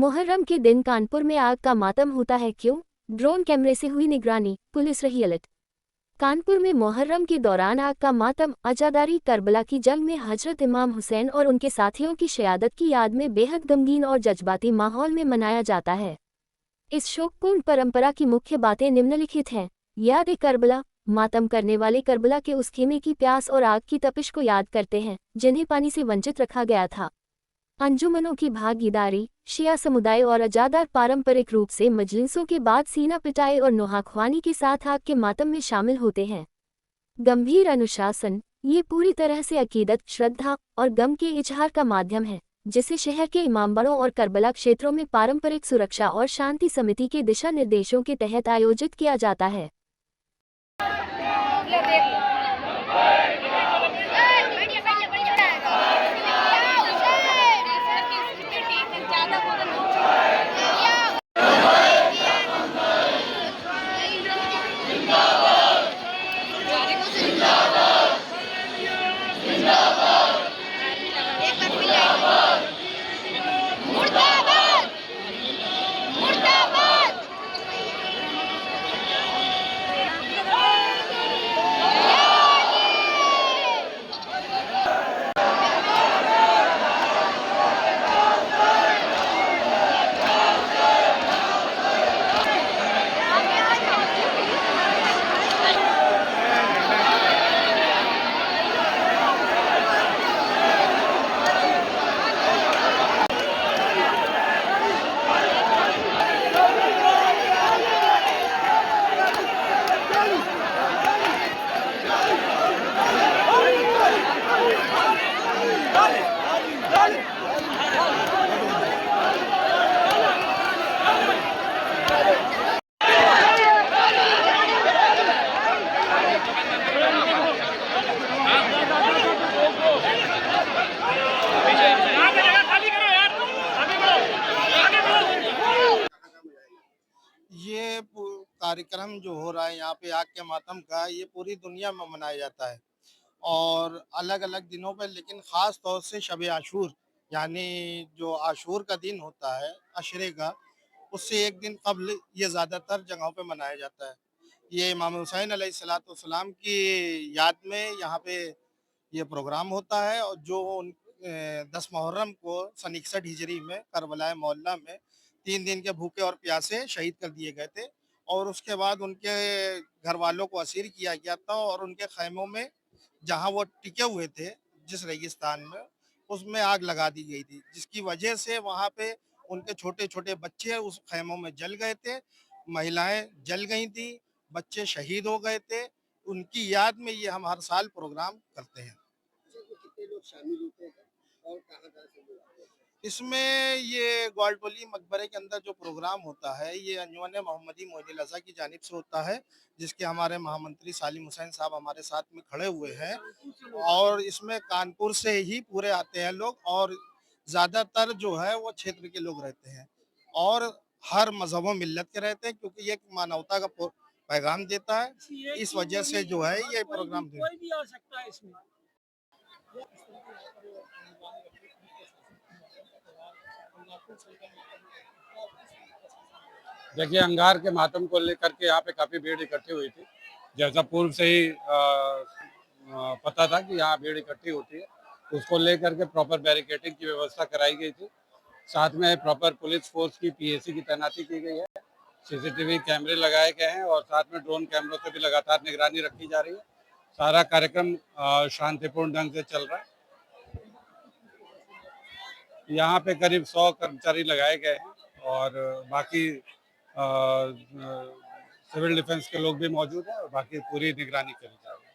मुहर्रम के दिन कानपुर में आग का मातम होता है क्यों? ड्रोन कैमरे से हुई निगरानी, पुलिस रही अलर्ट। कानपुर में मुहर्रम के दौरान आग का मातम अजादारी करबला की जंग में हजरत इमाम हुसैन और उनके साथियों की शहादत की याद में बेहद गमगीन और जज्बाती माहौल में मनाया जाता है। इस शोकपूर्ण परंपरा की मुख्य बातें निम्नलिखित हैं। याद करबला, मातम करने वाले करबला के उस खेमे की प्यास और आग की तपिश को याद करते हैं जिन्हें पानी से वंचित रखा गया था। अंजुमनों की भागीदारी, शिया समुदाय और अजादार पारंपरिक रूप से मजलिसों के बाद सीना पिटाई और नोहाख्वानी के साथ आग के मातम में शामिल होते हैं। गंभीर अनुशासन, ये पूरी तरह से अकीदत, श्रद्धा और गम के इजहार का माध्यम है जिसे शहर के इमामबाड़ों और करबला क्षेत्रों में पारंपरिक सुरक्षा और शांति समिति के दिशा निर्देशों के तहत आयोजित किया जाता है। ये कार्यक्रम जो हो रहा है यहाँ पे आग के मातम का, ये पूरी दुनिया में मनाया जाता है और अलग अलग दिनों पे, लेकिन ख़ास तौर से शब आशूर यानी जो आशूर का दिन होता है अशरे का, उससे एक दिन कबल ये ज़्यादातर जगहों पे मनाया जाता है। ये इमाम हुसैन अलैहिस्सलाम की याद में यहाँ पे ये प्रोग्राम होता है और जो 10 मुहर्रम को सन 61 हिजरी में करबला मोहल्ला में 3 दिन के भूखे और प्यासे शहीद कर दिए गए थे और उसके बाद उनके घर वालों को असीर किया गया था और उनके खैमों में जहां वो टिके हुए थे जिस रेगिस्तान में, उसमें आग लगा दी गई थी, जिसकी वजह से वहां पे उनके छोटे छोटे बच्चे उस खैमों में जल गए थे, महिलाएं जल गई थी, बच्चे शहीद हो गए थे। उनकी याद में ये हम हर साल प्रोग्राम करते हैं। कितने लोग शामिल होते हैं और कहाँ-कहाँ से लोग आते हैं? इसमें ये ग्वालटोली मकबरे के अंदर जो प्रोग्राम होता है, ये अंजुमन मोहम्मदी मोइनुल अज़ा की जानिब से होता है, जिसके हमारे महामंत्री सालिम हुसैन साहब हमारे साथ में खड़े हुए हैं और इसमें कानपुर से ही पूरे आते हैं लोग और ज़्यादातर जो है वो क्षेत्र के लोग रहते हैं और हर मज़हब व मिल्लत के रहते हैं, क्योंकि ये एक मानवता का पैगाम देता है। इस वजह से जो है ये प्रोग्राम कोई भी आ सकता है इसमें। देखिए, अंगार के मातम को लेकर के यहाँ पे काफ़ी भीड़ इकट्ठी हुई थी। जैसा पूर्व से ही पता था कि यहाँ भीड़ इकट्ठी होती है, उसको लेकर के प्रॉपर बैरिकेडिंग की व्यवस्था कराई गई थी। साथ में प्रॉपर पुलिस फोर्स की पीएसी की तैनाती की गई है, सीसीटीवी कैमरे लगाए गए हैं और साथ में ड्रोन कैमरों से भी लगातार निगरानी रखी जा रही है। सारा कार्यक्रम शांतिपूर्ण ढंग से चल रहा है। यहाँ पे करीब 100 कर्मचारी लगाए गए हैं और बाकी सिविल डिफेंस के लोग भी मौजूद हैं और बाकी पूरी निगरानी करी जा रही है।